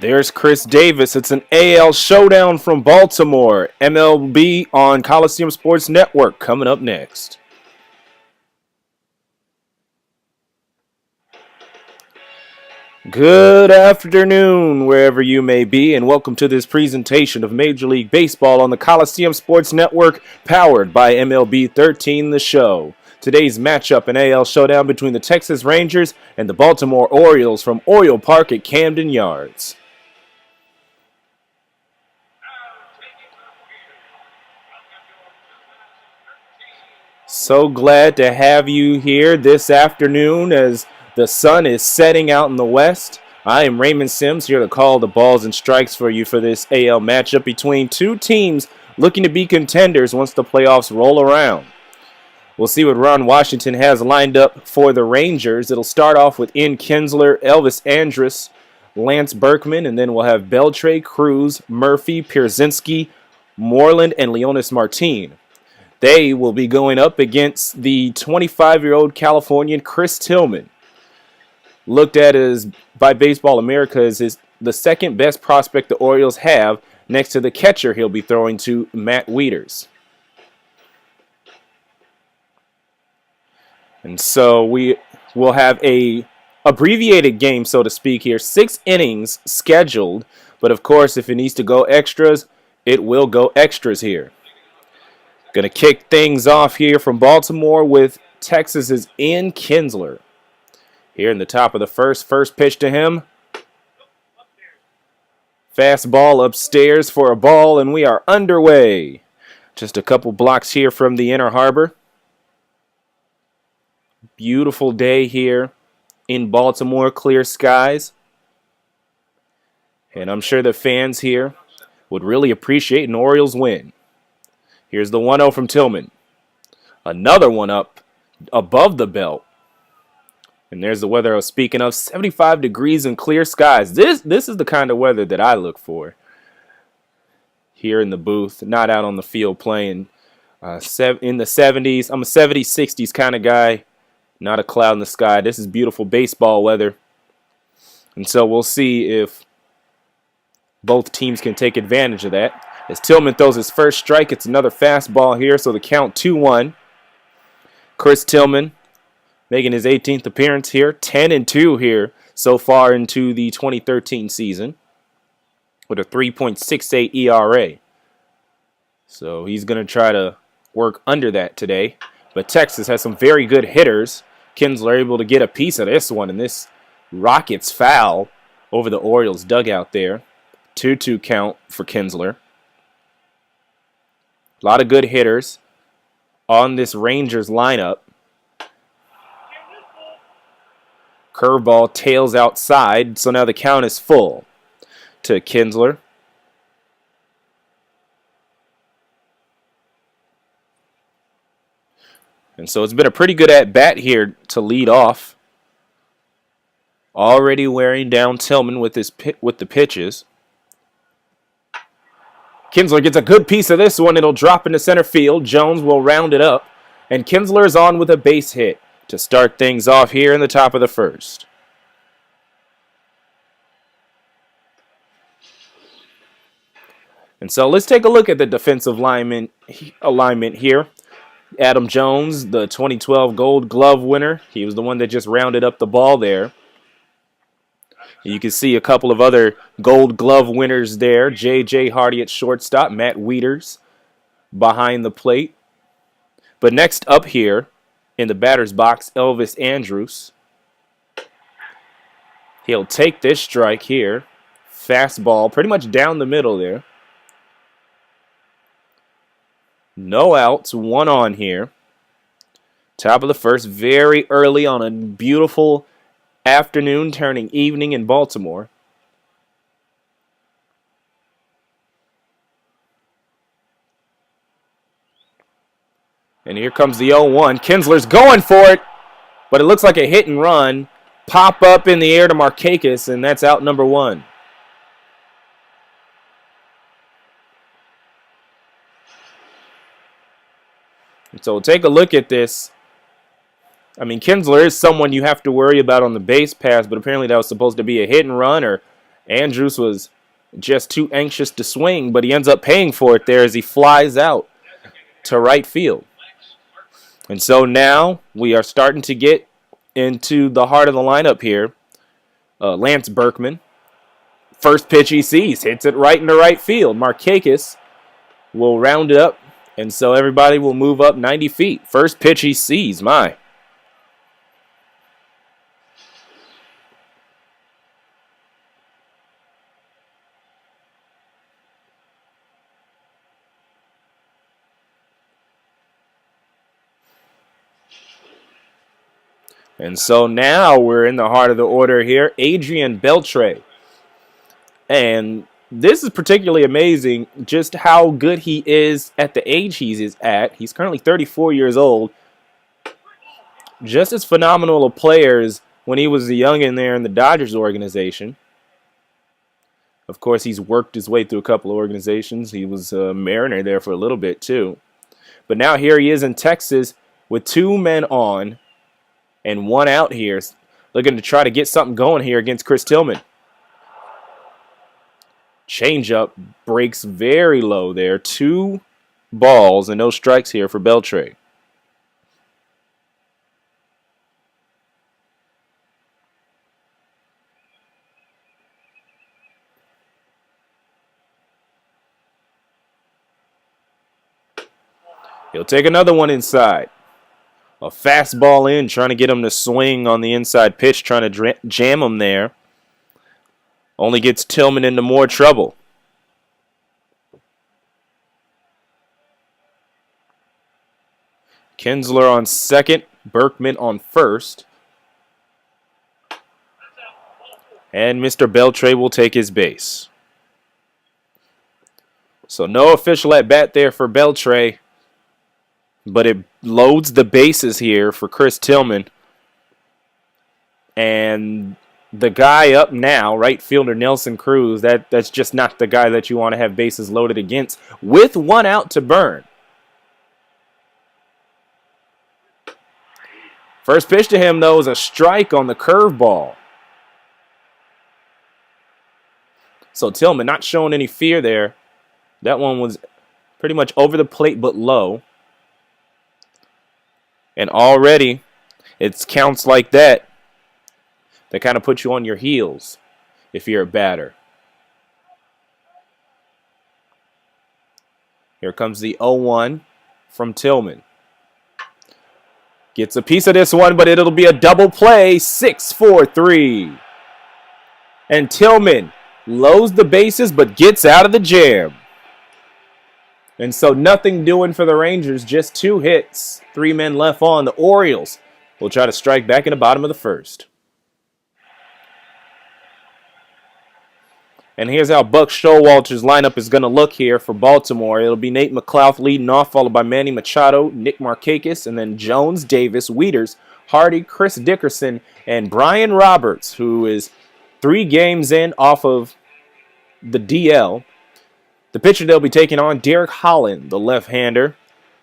There's Chris Davis. It's an AL showdown from Baltimore. MLB on Coliseum Sports Network coming up next. Good afternoon, wherever you may be, and welcome to this presentation of Major League Baseball on the Coliseum Sports Network, powered by MLB 13 The Show. Today's matchup, an AL showdown between the Texas Rangers and the Baltimore Orioles from Oriole Park at Camden Yards. So glad to have you here this afternoon as the sun is setting out in the west. I am Raymond Sims here to call the balls and strikes for you for this AL matchup between two teams looking to be contenders once the playoffs roll around. We'll see what Ron Washington has lined up for the Rangers. It'll start off with Ian Kinsler, Elvis Andrus, Lance Berkman, and then we'll have Beltre, Cruz, Murphy, Pierzynski, Moreland, and Leonis Martin. They will be going up against the 25-year-old Californian Chris Tillman, looked at as by Baseball America as the second best prospect the Orioles have next to the catcher he'll be throwing to, Matt Wieters. And so we will have a abbreviated game, so to speak here. 6 innings scheduled, but of course if it needs to go extras, it will go extras here. Going to kick things off here from Baltimore with Texas's Ian Kinsler. Here in the top of the first pitch to him. Fastball upstairs for a ball, and we are underway. Just a couple blocks here from the Inner Harbor. Beautiful day here in Baltimore, clear skies. And I'm sure the fans here would really appreciate an Orioles win. Here's the 1-0 from Tillman. Another one up above the belt. And there's the weather I was speaking of. 75 degrees and clear skies. This is the kind of weather that I look for here in the booth, not out on the field playing in the 70s. I'm a 70s, 60s kind of guy, not a cloud in the sky. This is beautiful baseball weather. And so we'll see if both teams can take advantage of that. As Tillman throws his first strike, it's another fastball here, so the count 2-1. Chris Tillman making his 18th appearance here, 10-2 here so far into the 2013 season with a 3.68 ERA. So he's going to try to work under that today. But Texas has some very good hitters. Kinsler able to get a piece of this one, and this rockets foul over the Orioles dugout there. 2-2 count for Kinsler. A lot of good hitters on this Rangers lineup. Curveball tails outside, so now the count is full to Kinsler. And so it's been a pretty good at-bat here to lead off. Already wearing down Tillman with the pitches. Kinsler gets a good piece of this one. It'll drop into center field. Jones will round it up. And Kinsler is on with a base hit to start things off here in the top of the first. And so let's take a look at the defensive alignment here. Adam Jones, the 2012 Gold Glove winner. He was the one that just rounded up the ball there. You can see a couple of other Gold Glove winners there. J.J. Hardy at shortstop. Matt Wieters behind the plate. But next up here in the batter's box, Elvis Andrus. He'll take this strike here. Fastball pretty much down the middle there. No outs, 1 on here. Top of the first, very early on a beautiful afternoon turning evening in Baltimore. And here comes the 0-1. Kinsler's going for it, but it looks like a hit and run. Pop up in the air to Markakis, and that's out number 1. And so we'll take a look at this. I mean, Kinsler is someone you have to worry about on the base pass, but apparently that was supposed to be a hit and run or Andrews was just too anxious to swing, but he ends up paying for it there as he flies out to right field. And so now we are starting to get into the heart of the lineup here. Lance Berkman, first pitch he sees, hits it right into right field. Markakis will round it up, and so everybody will move up 90 feet. First pitch he sees, my. And so now we're in the heart of the order here. Adrian Beltre. And this is particularly amazing just how good he is at the age he is at. He's currently 34 years old. Just as phenomenal a player as when he was a youngin' there in the Dodgers organization. Of course, he's worked his way through a couple of organizations. He was a Mariner there for a little bit too. But now here he is in Texas with 2 men on and 1 out here, looking to try to get something going here against Chris Tillman. Changeup breaks very low there. 2 balls and no strikes here for Beltre. He'll take another one inside. A fastball in, trying to get him to swing on the inside pitch, trying to jam him there. Only gets Tillman into more trouble. Kinsler on second, Berkman on first. And Mr. Beltre will take his base. So no official at bat there for Beltre, but it loads the bases here for Chris Tillman. And the guy up now, right fielder Nelson Cruz, that's just not the guy that you want to have bases loaded against with 1 out to burn. First pitch to him, though, is a strike on the curveball. So Tillman not showing any fear there. That one was pretty much over the plate but low. And already it's counts like that kind of put you on your heels if you're a batter. Here comes the 0-1 from Tillman. Gets a piece of this one, but it'll be a double play. 6-4-3. And Tillman loads the bases but gets out of the jam. And so nothing doing for the Rangers, just 2 hits. 3 men left on. The Orioles will try to strike back in the bottom of the first. And here's how Buck Showalter's lineup is going to look here for Baltimore. It'll be Nate McLouth leading off, followed by Manny Machado, Nick Markakis, and then Jones, Davis, Wieters, Hardy, Chris Dickerson, and Brian Roberts, who is 3 games in off of the DL. The pitcher they'll be taking on, Derek Holland, the left-hander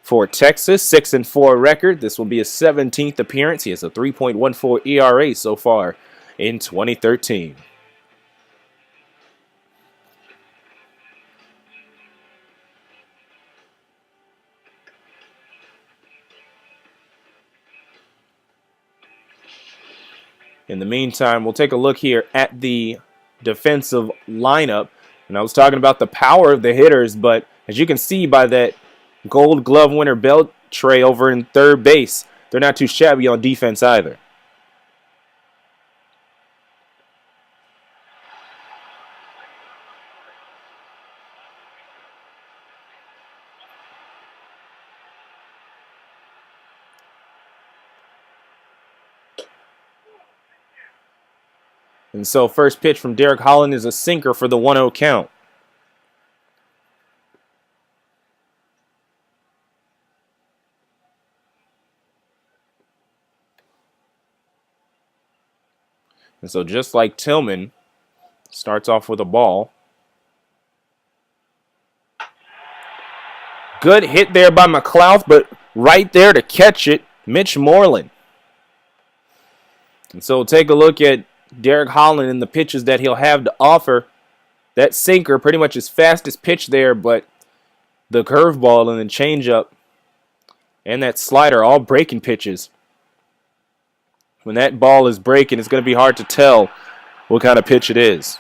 for Texas, 6-4 record. This will be his 17th appearance. He has a 3.14 ERA so far in 2013. In the meantime, we'll take a look here at the defensive lineup. And I was talking about the power of the hitters, but as you can see by that Gold Glove winner Beltre over in third base, they're not too shabby on defense either. And so first pitch from Derek Holland is a sinker for the 1-0 count. And so just like Tillman, starts off with a ball. Good hit there by McLouth, but right there to catch it, Mitch Moreland. And so take a look at Derek Holland and the pitches that he'll have to offer. That sinker, pretty much his fastest pitch there, but the curveball and the changeup and that slider, all breaking pitches. When that ball is breaking, it's going to be hard to tell what kind of pitch it is.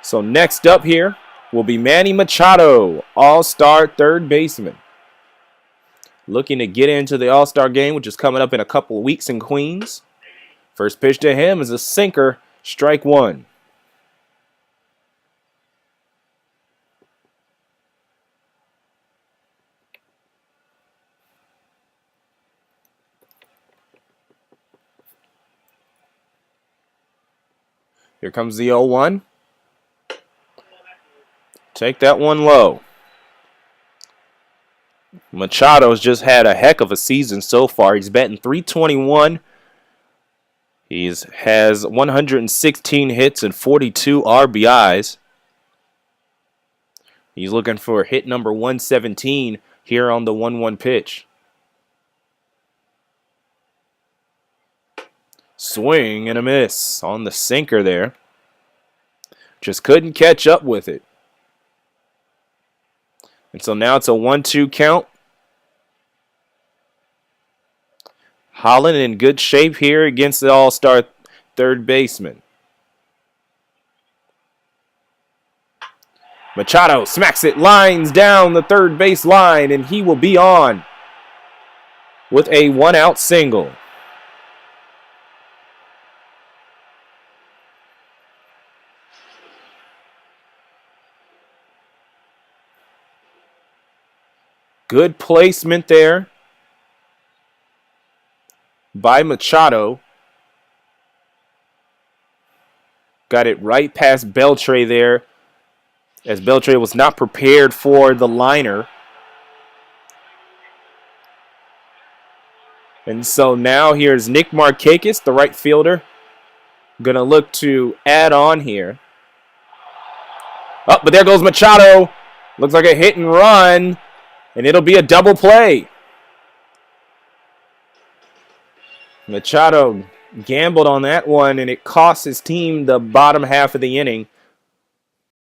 So next up here will be Manny Machado, all-star third baseman. Looking to get into the All-Star game, which is coming up in a couple of weeks in Queens. First pitch to him is a sinker, strike one. Here comes the 0-1. Take that one low. Machado's just had a heck of a season so far. He's batting .321. He has 116 hits and 42 RBIs. He's looking for hit number 117 here on the 1-1 pitch. Swing and a miss on the sinker there. Just couldn't catch up with it. And so now it's a 1-2 count. Holland in good shape here against the all-star third baseman. Machado smacks it, lines down the third base line, and he will be on with a one-out single. Good placement there by Machado. Got it right past Beltre there, as Beltre was not prepared for the liner. And so now here's Nick Markakis, the right fielder, going to look to add on here. Oh, but there goes Machado. Looks like a hit and run. And it'll be a double play. Machado gambled on that one, and it cost his team the bottom half of the inning.